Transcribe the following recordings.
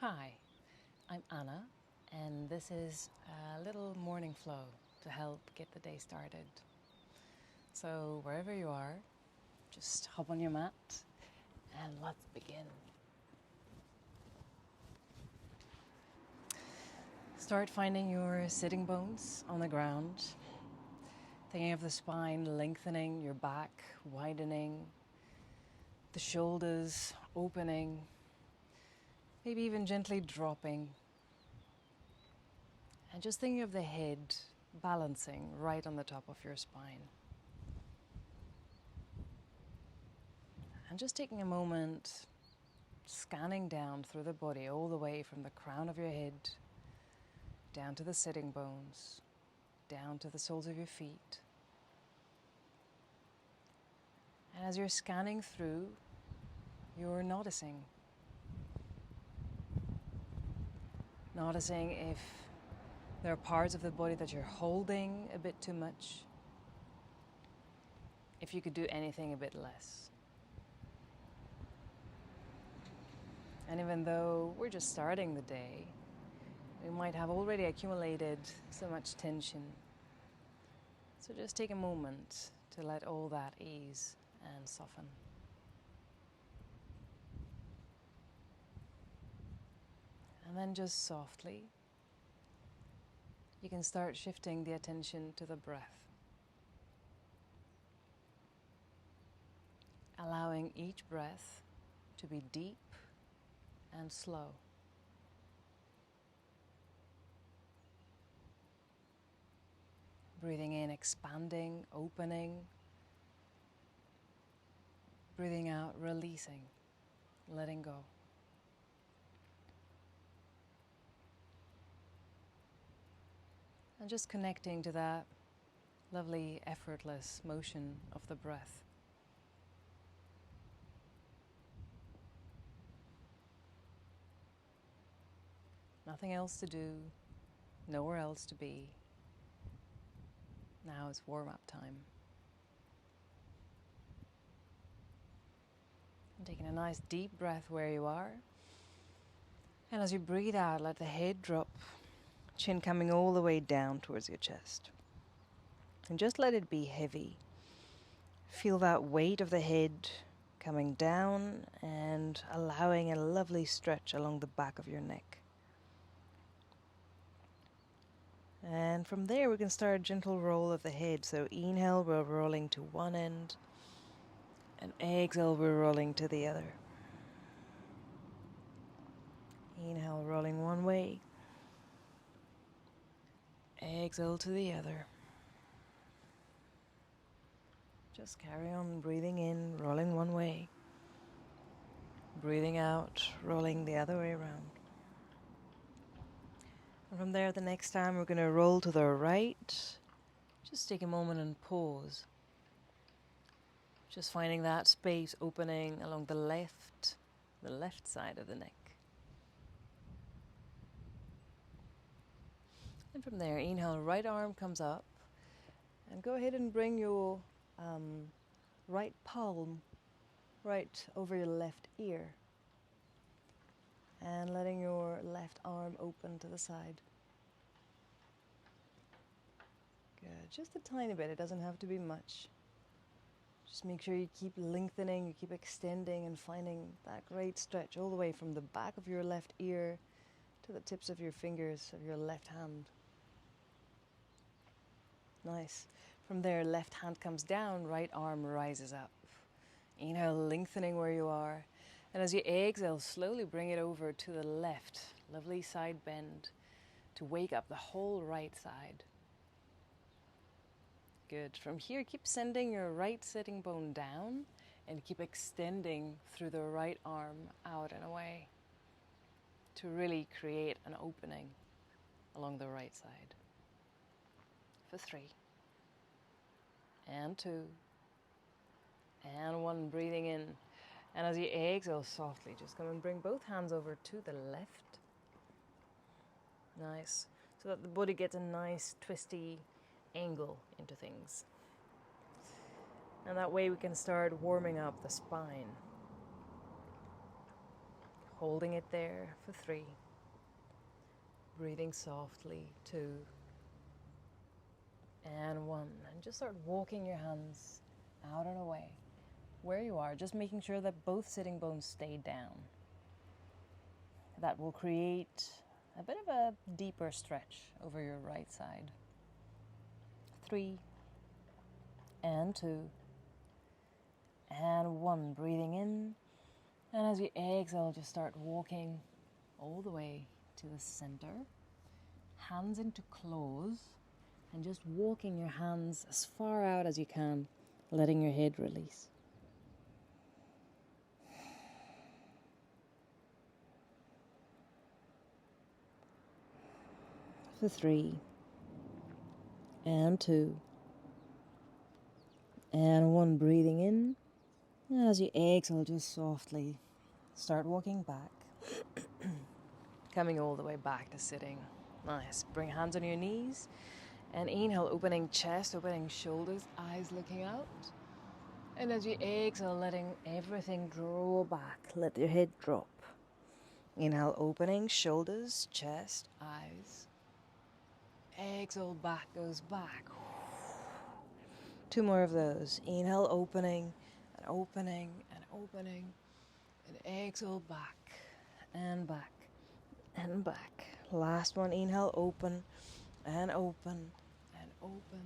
Hi, I'm Anna, and this is a little morning flow to help get the day started. So, wherever you are, just hop on your mat and let's begin. Start finding your sitting bones on the ground, thinking of the spine lengthening, your back widening, the shoulders opening, maybe even gently dropping. And just thinking of the head balancing right on the top of your spine. And just taking a moment, scanning down through the body, all the way from the crown of your head, down to the sitting bones, down to the soles of your feet. And as you're scanning through, you're noticing if there are parts of the body that you're holding a bit too much, if you could do anything a bit less. And even though we're just starting the day, we might have already accumulated so much tension. So just take a moment to let all that ease and soften. And then just softly, you can start shifting the attention to the breath. Allowing each breath to be deep and slow. Breathing in, expanding, opening. Breathing out, releasing, letting go. And just connecting to that lovely, effortless motion of the breath. Nothing else to do, nowhere else to be. Now it's warm-up time. And taking a nice deep breath where you are. And as you breathe out, let the head drop, chin coming all the way down towards your chest. And just let it be heavy. Feel that weight of the head coming down and allowing a lovely stretch along the back of your neck. And from there we can start a gentle roll of the head. So inhale, we're rolling to one end, and exhale, we're rolling to the other. Inhale, rolling one way. Exhale to the other. Just carry on breathing in, rolling one way. Breathing out, rolling the other way around. And from there, the next time we're going to roll to the right. Just take a moment and pause. Just finding that space opening along the left side of the neck. And from there, inhale, right arm comes up. And go ahead and bring your right palm right over your left ear. And letting your left arm open to the side. Good, just a tiny bit, it doesn't have to be much. Just make sure you keep lengthening, you keep extending and finding that great stretch all the way from the back of your left ear to the tips of your fingers of your left hand. Nice. From there, left hand comes down, right arm rises up. Inhale, lengthening where you are. And as you exhale, slowly bring it over to the left. Lovely side bend to wake up the whole right side. Good. From here, keep sending your right sitting bone down and keep extending through the right arm out and away to really create an opening along the right side. For 3. And 2. And 1, breathing in. And as you exhale softly, just come and bring both hands over to the left. Nice. So that the body gets a nice twisty angle into things. And that way we can start warming up the spine. Holding it there for 3. Breathing softly, 2. And 1. And just start walking your hands out and away. Where you are, just making sure that both sitting bones stay down. That will create a bit of a deeper stretch over your right side. 3. And 2. And 1. Breathing in. And as you exhale, just start walking all the way to the center. Hands into claws. And just walking your hands as far out as you can, letting your head release. For 3. And 2. And 1. Breathing in. And as you exhale, just softly start walking back. Coming all the way back to sitting. Nice. Bring hands on your knees. And inhale, opening chest, opening shoulders, eyes looking out. And as you exhale, letting everything draw back. Let your head drop. Inhale, opening shoulders, chest, eyes. Exhale, back goes back. 2 more of those. Inhale, opening and opening and opening. And exhale, back and back and back. Last one. Inhale, open and open and open.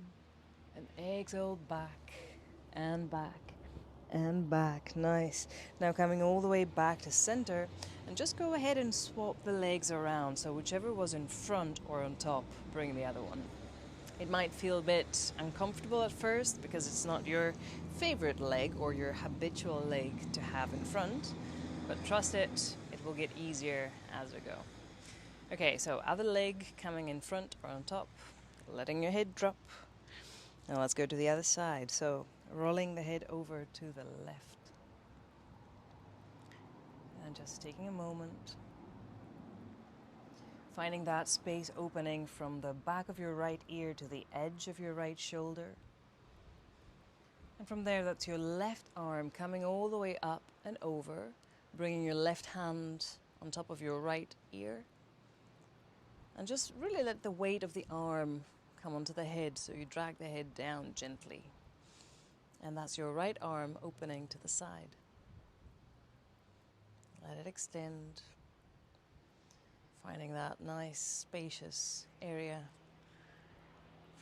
And exhale, back and back and back. Nice. Now coming all the way back to center. And just go ahead and swap the legs around. So whichever was in front or on top, bring the other one. It might feel a bit uncomfortable at first because it's not your favorite leg or your habitual leg to have in front. But trust it, it will get easier as we go. Okay, so other leg coming in front or on top, letting your head drop. Now let's go to the other side. So rolling the head over to the left. And just taking a moment. Finding that space opening from the back of your right ear to the edge of your right shoulder. And from there, that's your left arm coming all the way up and over, bringing your left hand on top of your right ear. And just really let the weight of the arm come onto the head, so you drag the head down gently. And that's your right arm opening to the side. Let it extend. Finding that nice spacious area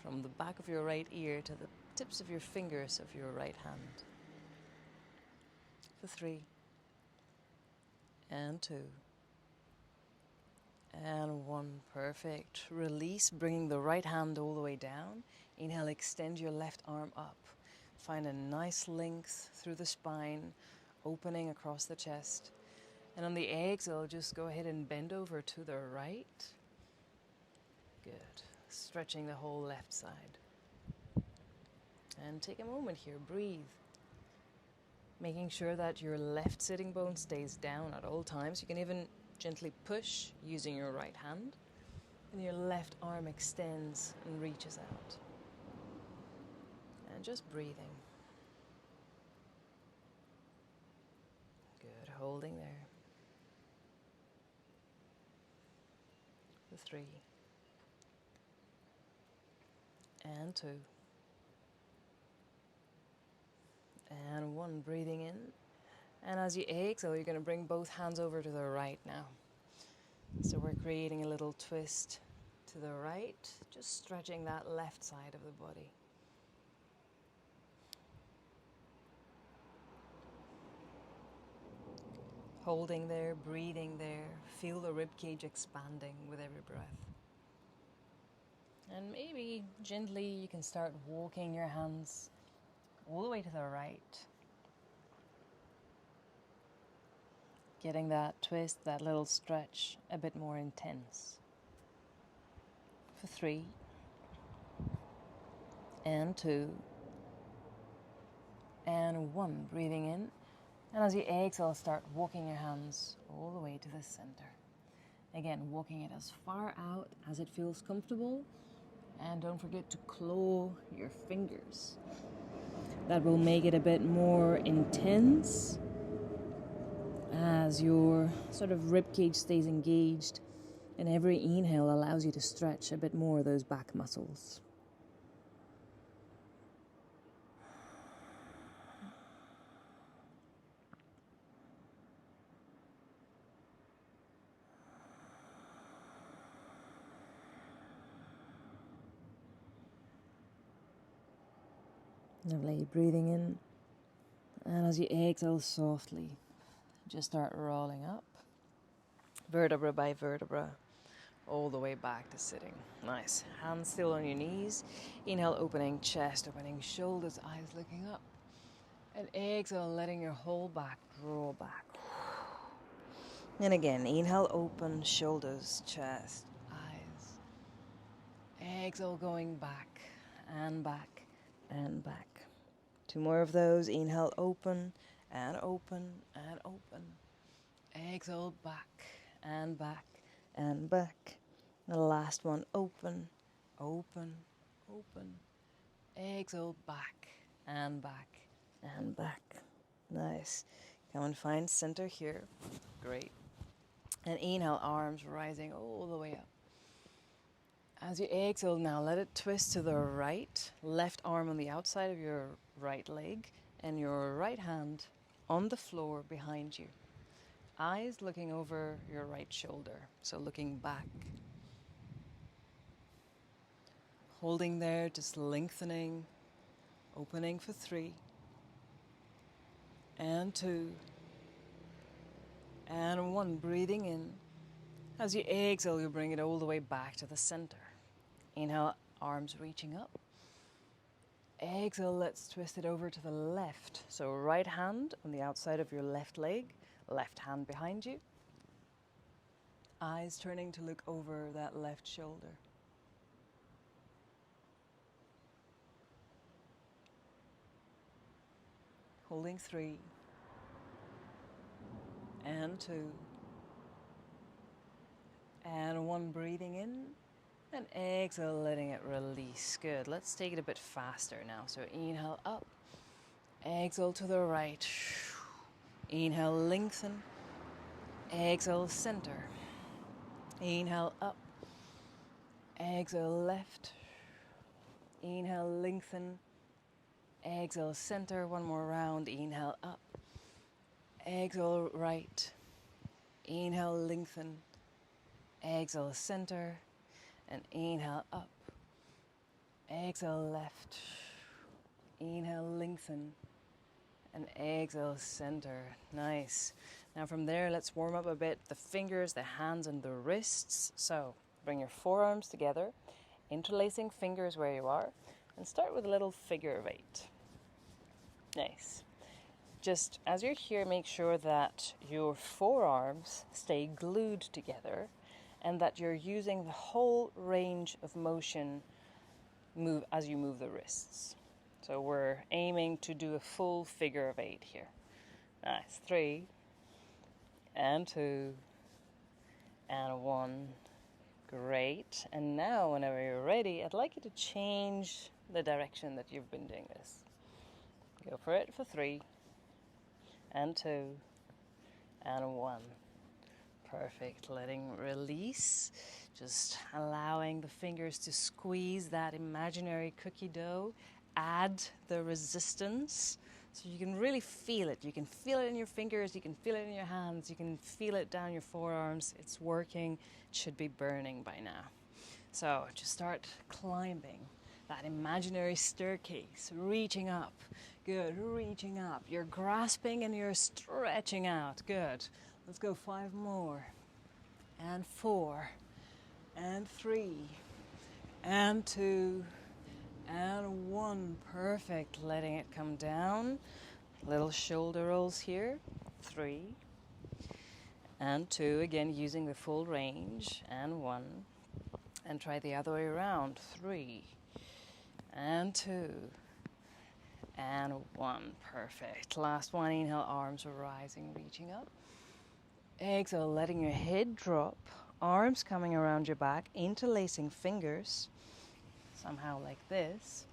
from the back of your right ear to the tips of your fingers of your right hand. For 3. And 2. And 1. Perfect. Release, bringing the right hand all the way down. Inhale, extend your left arm up. Find a nice length through the spine, opening across the chest. And on the exhale, just go ahead and bend over to the right. Good. Stretching the whole left side. And take a moment here. Breathe. Making sure that your left sitting bone stays down at all times. You can even gently push using your right hand. And your left arm extends and reaches out. And just breathing. Good. Holding there. 3. And 2. And 1. Breathing in. And as you exhale, you're going to bring both hands over to the right now. So we're creating a little twist to the right, just stretching that left side of the body. Holding there, breathing there. Feel the ribcage expanding with every breath. And maybe gently you can start walking your hands all the way to the right. Getting that twist, that little stretch a bit more intense. For 3. And 2. And 1. Breathing in. And as you exhale, start walking your hands all the way to the center. Again, walking it as far out as it feels comfortable. And don't forget to claw your fingers. That will make it a bit more intense as your sort of rib cage stays engaged, and every inhale allows you to stretch a bit more of those back muscles. Lovely, breathing in, and as you exhale softly, just start rolling up, vertebra by vertebra, all the way back to sitting. Nice. Hands still on your knees. Inhale, opening chest, opening shoulders, eyes looking up. And exhale, letting your whole back draw back. And again, inhale, open, shoulders, chest, eyes. Exhale, going back and back and back. 2 more of those. Inhale, open and open and open. Exhale, back and back and back. The last one, open, open, open. Exhale, back and back and back. Nice. Come and find center here. Great. And inhale, arms rising all the way up. As you exhale now, let it twist to the right. Left arm on the outside of your right leg and your right hand on the floor behind you. Eyes looking over your right shoulder, so looking back. Holding there, just lengthening, opening for 3, and 2, and 1. Breathing in. As you exhale, you bring it all the way back to the center. Inhale, arms reaching up. Exhale, let's twist it over to the left. So right hand on the outside of your left leg, left hand behind you. Eyes turning to look over that left shoulder. Holding 3, and 2, and 1. Breathing in, and exhale, letting it release. Good. Let's take it a bit faster now. So inhale up, exhale to the right. Inhale, lengthen. Exhale, center. Inhale up, exhale left. Inhale, lengthen. Exhale, center. 1 more round. Inhale up. Exhale, right. Inhale, lengthen. Exhale, center. And inhale, up. Exhale, left. Inhale, lengthen. And exhale, center. Nice. Now from there, let's warm up a bit. The fingers, the hands, and the wrists. So bring your forearms together, interlacing fingers where you are, and start with a little figure of 8. Nice. Just as you're here, make sure that your forearms stay glued together and that you're using the whole range of motion as you move the wrists. So we're aiming to do a full figure of 8 here. Nice. 3, and 2, and 1. Great. And now, whenever you're ready, I'd like you to change the direction that you've been doing this. Go for it for 3, and 2, and 1. Perfect. Letting release. Just allowing the fingers to squeeze that imaginary cookie dough. Add the resistance so you can really feel it. You can feel it in your fingers. You can feel it in your hands. You can feel it down your forearms. It's working. It should be burning by now. So just start climbing that imaginary staircase, reaching up. Good, reaching up. You're grasping and you're stretching out. Good. Let's go 5 more. And 4. And 3. And 2. And 1. Perfect. Letting it come down. Little shoulder rolls here. 3. And 2. Again, using the full range. And 1. And try the other way around. 3. And 2. And 1. Perfect. Last one. Inhale, arms are rising, reaching up. Exhale, letting your head drop. Arms coming around your back, interlacing fingers. Somehow like this.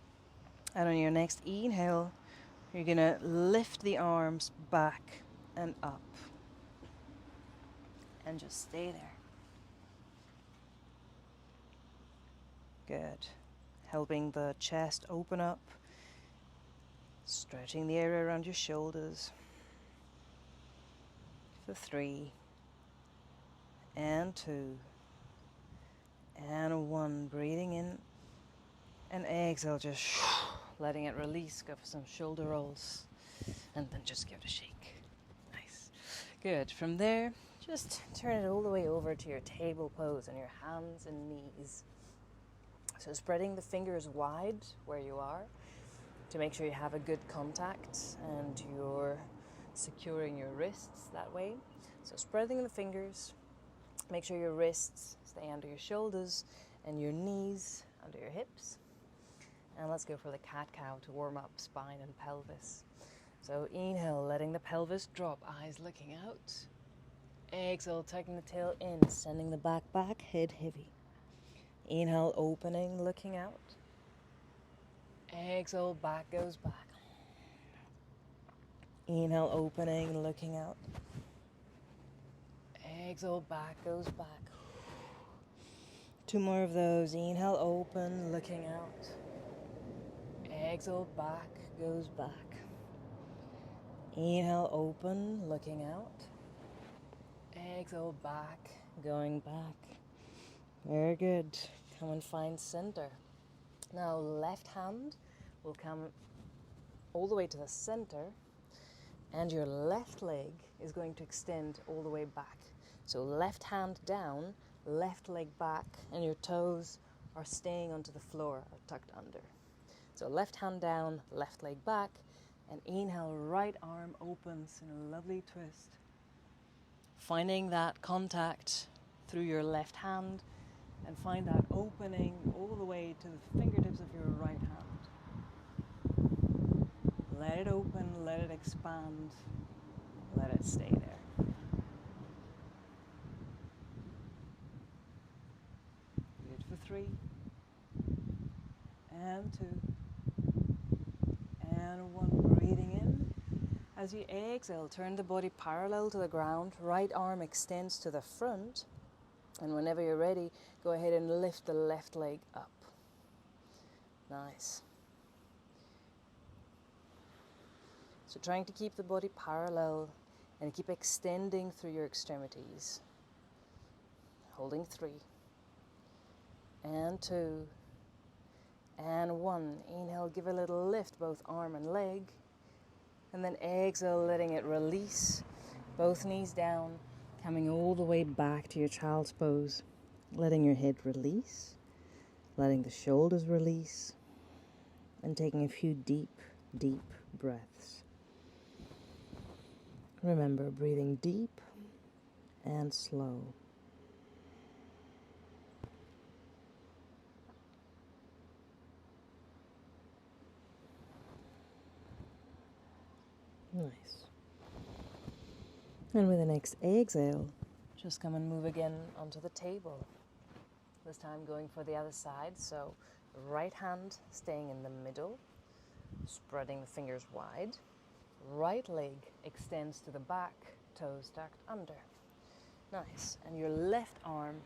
And on your next inhale, you're going to lift the arms back and up. And just stay there. Good. Helping the chest open up, stretching the area around your shoulders. For 3, and 2, and 1. Breathing in, and exhale, just letting it release. Go for some shoulder rolls, and then just give it a shake. Nice. Good. From there, just turn it all the way over to your table pose on your hands and knees. So spreading the fingers wide where you are to make sure you have a good contact and you're securing your wrists that way. So spreading the fingers, make sure your wrists stay under your shoulders and your knees under your hips. And let's go for the cat-cow to warm up spine and pelvis. So inhale, letting the pelvis drop, eyes looking out. Exhale, taking the tail in, sending the back, head heavy. Inhale, opening, looking out. Exhale, back goes back. Inhale, opening, looking out. Exhale, back goes back. 2 more of those. Inhale, open, looking out. Exhale, back goes back. Inhale, open, looking out. Exhale, back, going back. Very good. Come and find center. Now, left hand will come all the way to the center, and your left leg is going to extend all the way back. So left hand down, left leg back, and your toes are staying onto the floor or tucked under. So left hand down, left leg back, and inhale, right arm opens in a lovely twist. Finding that contact through your left hand, and find that opening all the way to the fingertips of your right hand. Let it open, let it expand, let it stay there. Good for 3, and 2, and 1. Breathing in. As you exhale, turn the body parallel to the ground. Right arm extends to the front. And whenever you're ready, go ahead and lift the left leg up. Nice. So trying to keep the body parallel and keep extending through your extremities. Holding 3, and 2, and 1. Inhale, give a little lift, both arm and leg. And then exhale, letting it release. Both knees down, coming all the way back to your child's pose. Letting your head release, letting the shoulders release, and taking a few deep, deep breaths. Remember, breathing deep and slow. Nice. And with the next exhale, just come and move again onto the table. This time going for the other side. So right hand staying in the middle, spreading the fingers wide. Right leg extends to the back, toes tucked under. Nice. And your left arm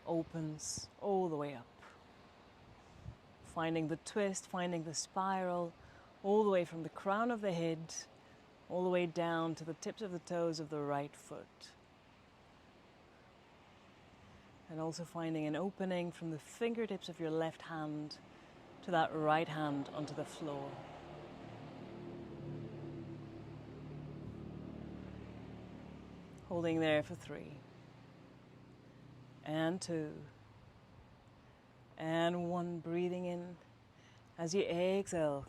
opens all the way up. Finding the twist, finding the spiral, all the way from the crown of the head, all the way down to the tips of the toes of the right foot. And also finding an opening from the fingertips of your left hand to that right hand onto the floor. Holding there for 3, and 2, and 1. Breathing in. As you exhale,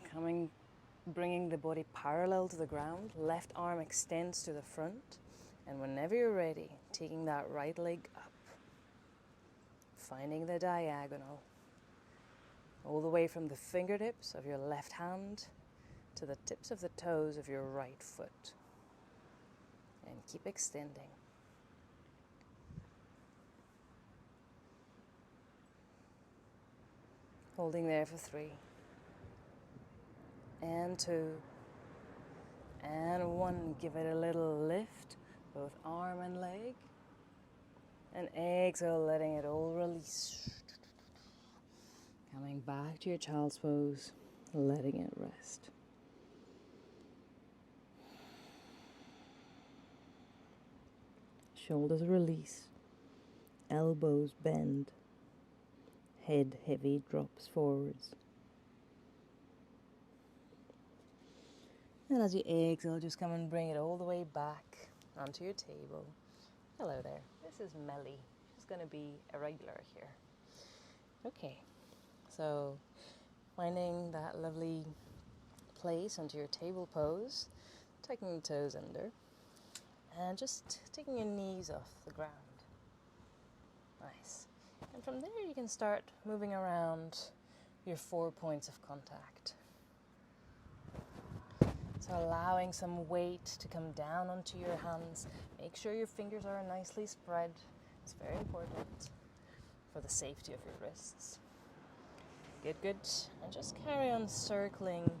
bringing the body parallel to the ground. Left arm extends to the front. And whenever you're ready, taking that right leg up. Finding the diagonal. All the way from the fingertips of your left hand to the tips of the toes of your right foot. And keep extending. Holding there for 3, and 2, and 1. Give it a little lift, both arm and leg. And exhale, letting it all release. Coming back to your child's pose, letting it rest. Shoulders release, elbows bend, head heavy drops forwards. And as you exhale, just come and bring it all the way back onto your table. Hello there, this is Melly. She's going to be a regular here. Okay, so finding that lovely place onto your table pose, tucking your toes under, and just taking your knees off the ground. Nice. And from there you can start moving around your 4 points of contact. So allowing some weight to come down onto your hands. Make sure your fingers are nicely spread. It's very important for the safety of your wrists. Good, good. And just carry on circling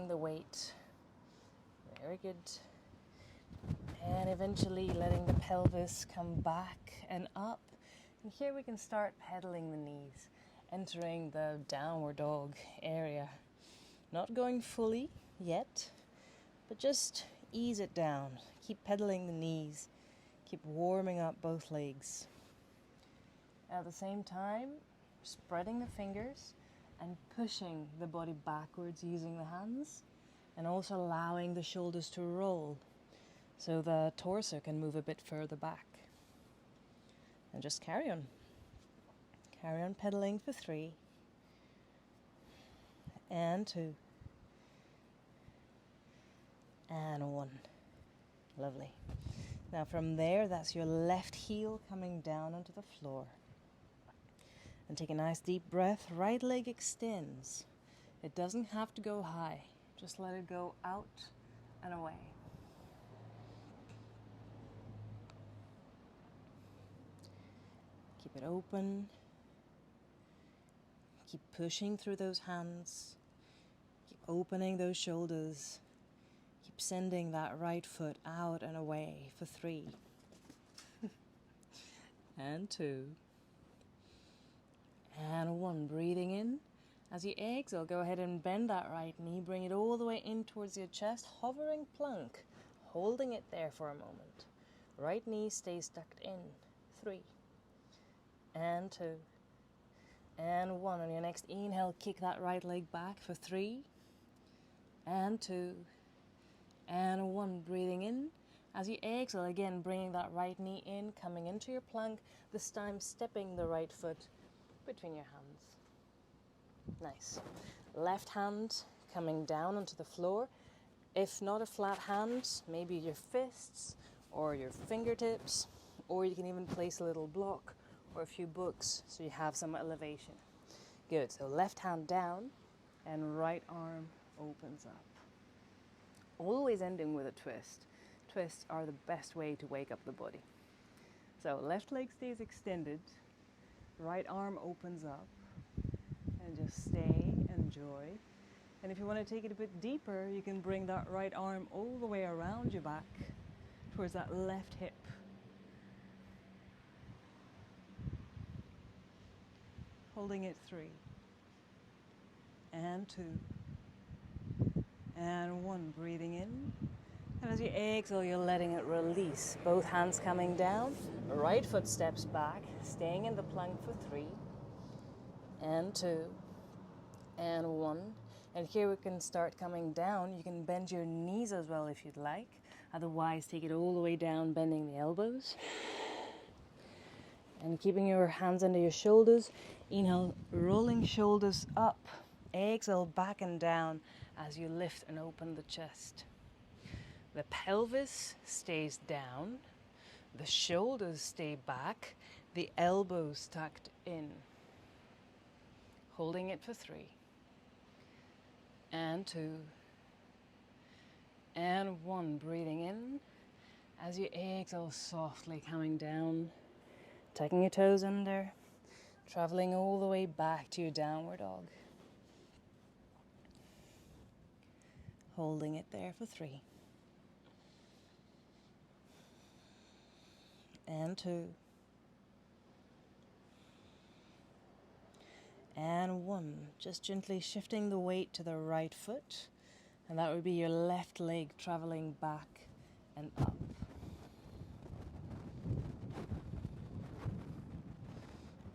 the weight. Very good. And eventually letting the pelvis come back and up. And here we can start pedaling the knees, entering the downward dog area. Not going fully yet, but just ease it down. Keep pedaling the knees. Keep warming up both legs. At the same time, spreading the fingers and pushing the body backwards using the hands, and also allowing the shoulders to roll so the torso can move a bit further back. And just carry on. Carry on pedaling for 3. And 2. And 1. Lovely. Now from there, that's your left heel coming down onto the floor. And take a nice deep breath. Right leg extends. It doesn't have to go high. Just let it go out and away. Keep it open. Keep pushing through those hands. Keep opening those shoulders. Keep sending that right foot out and away for 3. And 2. And 1. Breathing in. As you exhale, go ahead and bend that right knee. Bring it all the way in towards your chest. Hovering plank. Holding it there for a moment. Right knee stays tucked in. 3. And 2. And 1. On your next inhale, kick that right leg back for 3. And 2. And 1. Breathing in. As you exhale, again, bringing that right knee in, coming into your plank. This time, stepping the right foot between your hands. Nice. Left hand coming down onto the floor. If not a flat hand, maybe your fists or your fingertips, or you can even place a little block or a few books so you have some elevation. Good. So left hand down and right arm opens up. Always ending with a twist. Twists are the best way to wake up the body. So left leg stays extended, right arm opens up, and just stay, enjoy. And if you want to take it a bit deeper, you can bring that right arm all the way around your back towards that left hip. Holding it 3. And 2. And 1. Breathing in. And as you exhale, you're letting it release. Both hands coming down. Right foot steps back, staying in the plank for 3. And 2. And 1. And here we can start coming down. You can bend your knees as well if you'd like. Otherwise, take it all the way down, bending the elbows. And keeping your hands under your shoulders. Inhale, rolling shoulders up. Exhale, back and down as you lift and open the chest. The pelvis stays down. The shoulders stay back. The elbows tucked in. Holding it for 3. And 2. And 1. Breathing in. As you exhale, softly coming down. Tucking your toes under. Traveling all the way back to your downward dog. Holding it there for 3. and 2, and 1. Just gently shifting the weight to the right foot, and that would be your left leg traveling back and up.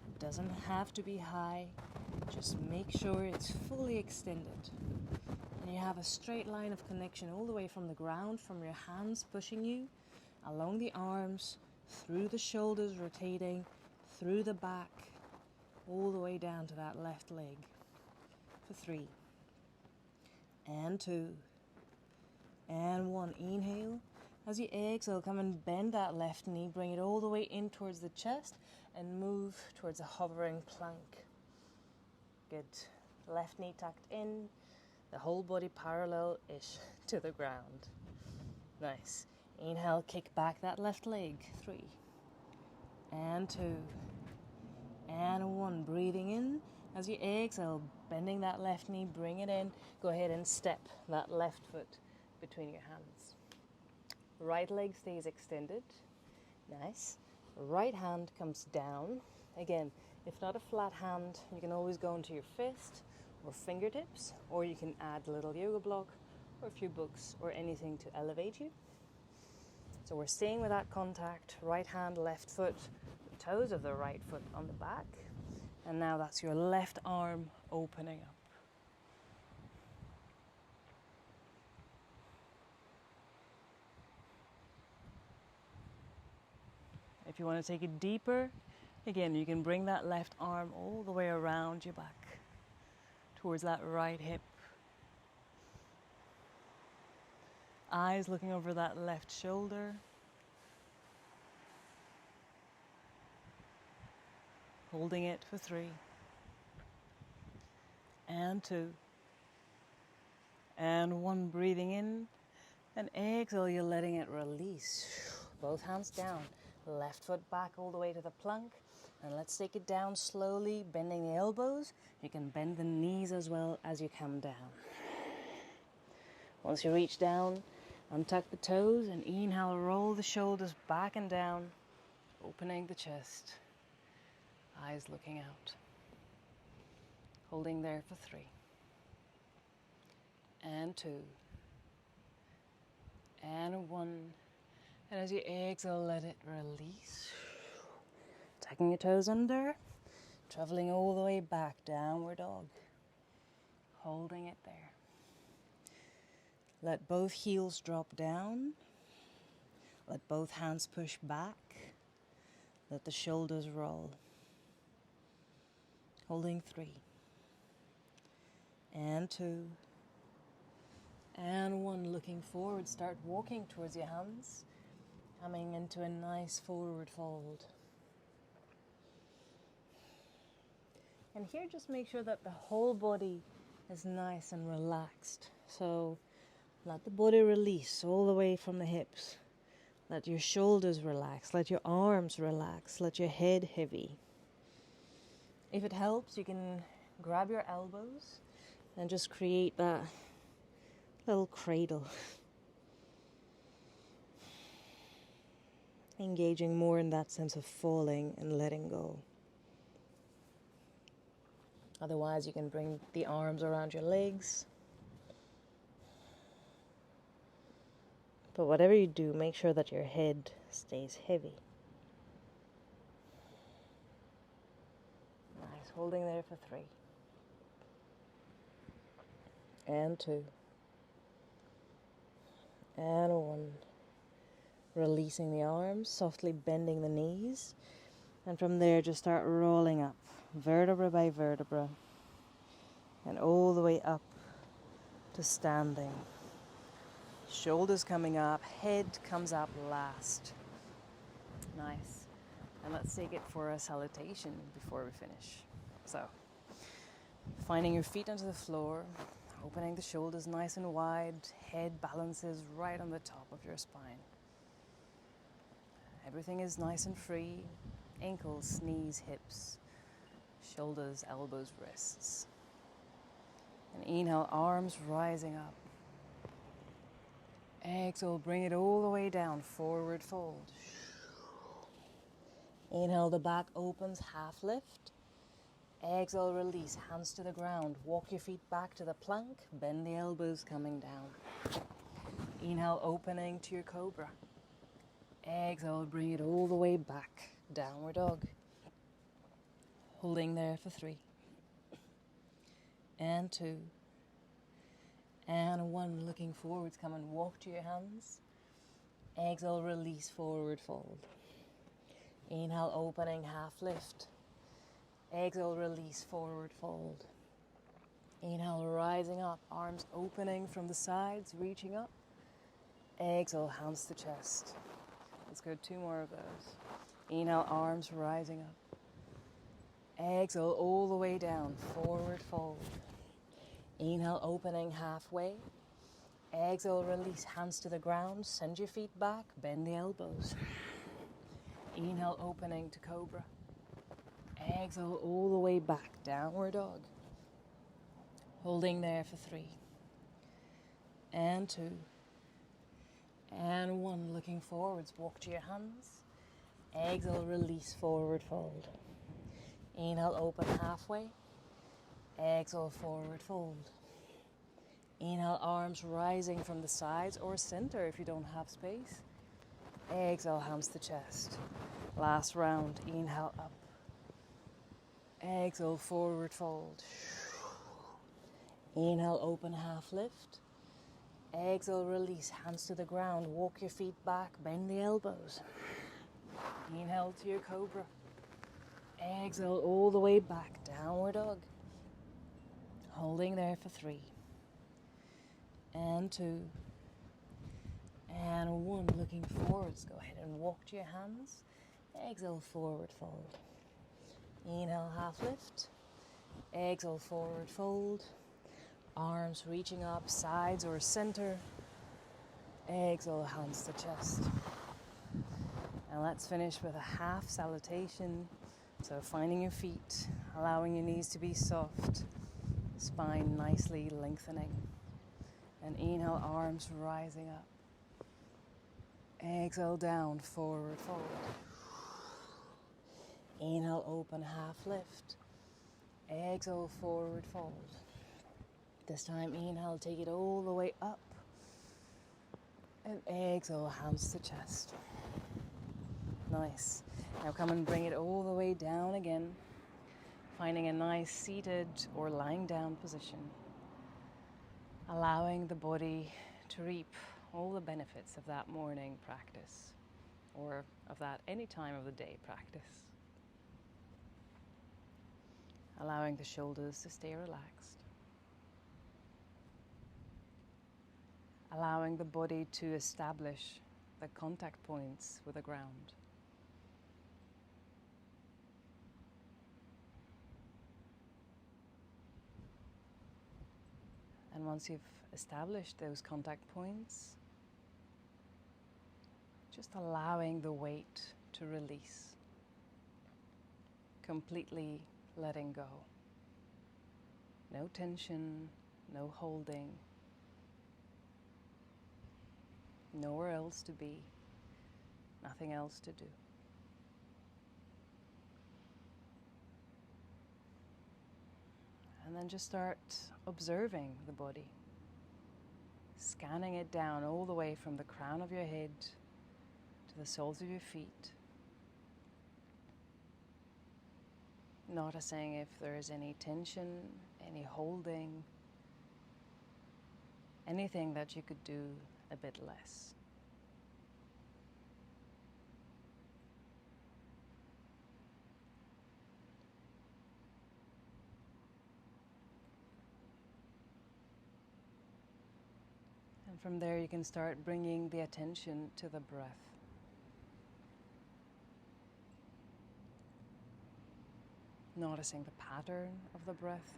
It doesn't have to be high, just make sure it's fully extended. And you have a straight line of connection all the way from the ground, from your hands pushing you, along the arms, through the shoulders rotating, through the back, all the way down to that left leg. For 3, and 2, and 1. Inhale. As you exhale, come and bend that left knee, bring it all the way in towards the chest, and move towards a hovering plank. Good. Left knee tucked in, the whole body parallel-ish to the ground. Nice. Inhale, kick back that left leg. 3, and 2, and 1. Breathing in. As you exhale, bending that left knee, bring it in. Go ahead and step that left foot between your hands. Right leg stays extended. Nice. Right hand comes down. Again, if not a flat hand, you can always go into your fist or fingertips, or you can add a little yoga block or a few books or anything to elevate you. So we're staying with that contact, right hand, left foot, the toes of the right foot on the back. And now that's your left arm opening up. If you want to take it deeper, again, you can bring that left arm all the way around your back, towards that right hip. Eyes looking over that left shoulder. Holding it for 3, and 2, and 1. Breathing in, and exhale, you're letting it release. Both hands down, left foot back all the way to the plank, and let's take it down slowly, bending the elbows. You can bend the knees as well as you come down. Once you reach down, untuck the toes, and inhale, roll the shoulders back and down, opening the chest. Eyes looking out. Holding there for 3, and 2, and 1. And as you exhale, let it release. Tucking your toes under, traveling all the way back, downward dog. Holding it there. Let both heels drop down. Let both hands push back. Let the shoulders roll. Holding 3, and 2, and 1. Looking forward, start walking towards your hands, coming into a nice forward fold. And here just make sure that the whole body is nice and relaxed. So let the body release all the way from the hips. Let your shoulders relax, let your arms relax, let your head heavy. If it helps, you can grab your elbows and just create that little cradle. Engaging more in that sense of falling and letting go. Otherwise, you can bring the arms around your legs. But whatever you do, make sure that your head stays heavy. Nice, holding there for 3, and 2, and 1. Releasing the arms, softly bending the knees, and from there just start rolling up, vertebra by vertebra, and all the way up to standing. Shoulders coming up, head comes up last. Nice. And let's take it for a salutation before we finish. So, finding your feet onto the floor, opening the shoulders nice and wide, head balances right on the top of your spine. Everything is nice and free, ankles, knees, hips, shoulders, elbows, wrists. And inhale, arms rising up. Exhale, bring it all the way down, forward fold. Inhale, the back opens, half lift. Exhale, release, hands to the ground. Walk your feet back to the plank, bend the elbows coming down. Inhale, opening to your cobra. Exhale, bring it all the way back, downward dog. Holding there for 3. And 2. And 1, looking forwards, come and walk to your hands. Exhale, release, forward fold. Inhale, opening, half lift. Exhale, release, forward fold. Inhale, rising up, arms opening from the sides, reaching up. Exhale, hands to chest. Let's go 2 more of those. Inhale, arms rising up. Exhale, all the way down, forward fold. Inhale, opening halfway. Exhale, release, hands to the ground, send your feet back, bend the elbows. Inhale, opening to cobra. Exhale, all the way back, downward dog. Holding there for 3. And 2. And 1, looking forwards, walk to your hands. Exhale, release, forward fold. Inhale, open halfway. Exhale, forward fold. Inhale, arms rising from the sides or center if you don't have space. Exhale, hands to chest. Last round, inhale up. Exhale, forward fold. Inhale, open half lift. Exhale, release, hands to the ground. Walk your feet back, bend the elbows. Inhale to your cobra. Exhale, all the way back, downward dog. Holding there for 3. And 2. And 1, looking forwards. Go ahead and walk to your hands. Exhale, forward fold. Inhale, half lift. Exhale, forward fold. Arms reaching up, sides or center. Exhale, hands to chest. And let's finish with a half salutation. So finding your feet, allowing your knees to be soft, spine nicely lengthening. And inhale, arms rising up. Exhale, down, forward fold. Inhale, open, half lift. Exhale, forward fold. This time, inhale, take it all the way up. And exhale, hands to chest. Nice. Now come and bring it all the way down again. Finding a nice seated or lying down position. Allowing the body to reap all the benefits of that morning practice, or of that any time of the day practice. Allowing the shoulders to stay relaxed. Allowing the body to establish the contact points with the ground. And once you've established those contact points, just allowing the weight to release. Completely letting go. No tension, no holding. Nowhere else to be, nothing else to do. And then just start observing the body, scanning it down all the way from the crown of your head to the soles of your feet. Noticing if there is any tension, any holding, anything that you could do a bit less. And from there you can start bringing the attention to the breath. Noticing the pattern of the breath.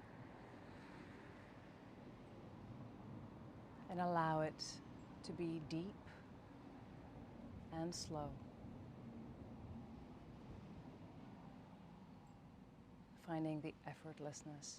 And allow it to be deep and slow. Finding the effortlessness.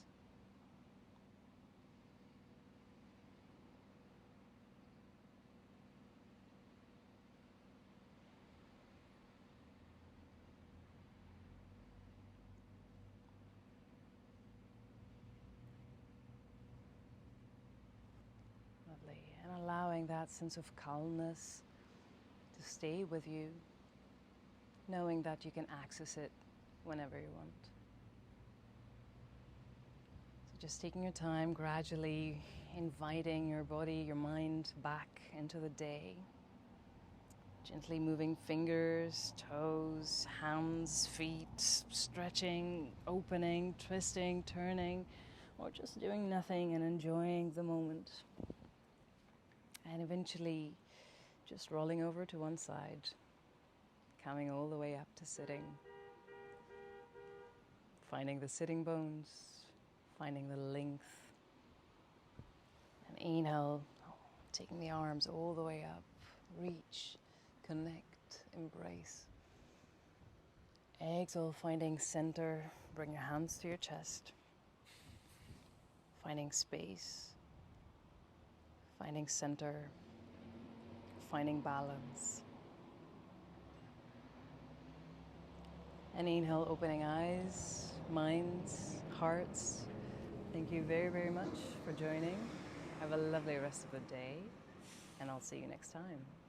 and allowing that sense of calmness to stay with you, knowing that you can access it whenever you want. So just taking your time, gradually inviting your body, your mind back into the day. Gently moving fingers, toes, hands, feet, stretching, opening, twisting, turning, or just doing nothing and enjoying the moment. And eventually just rolling over to one side, coming all the way up to sitting. Finding the sitting bones, finding the length. And inhale, taking the arms all the way up, reach, connect, embrace. Exhale, finding center, bring your hands to your chest. Finding space, finding center, finding balance. And inhale, opening eyes, minds, hearts. Thank you very, very much for joining. Have a lovely rest of the day, and I'll see you next time.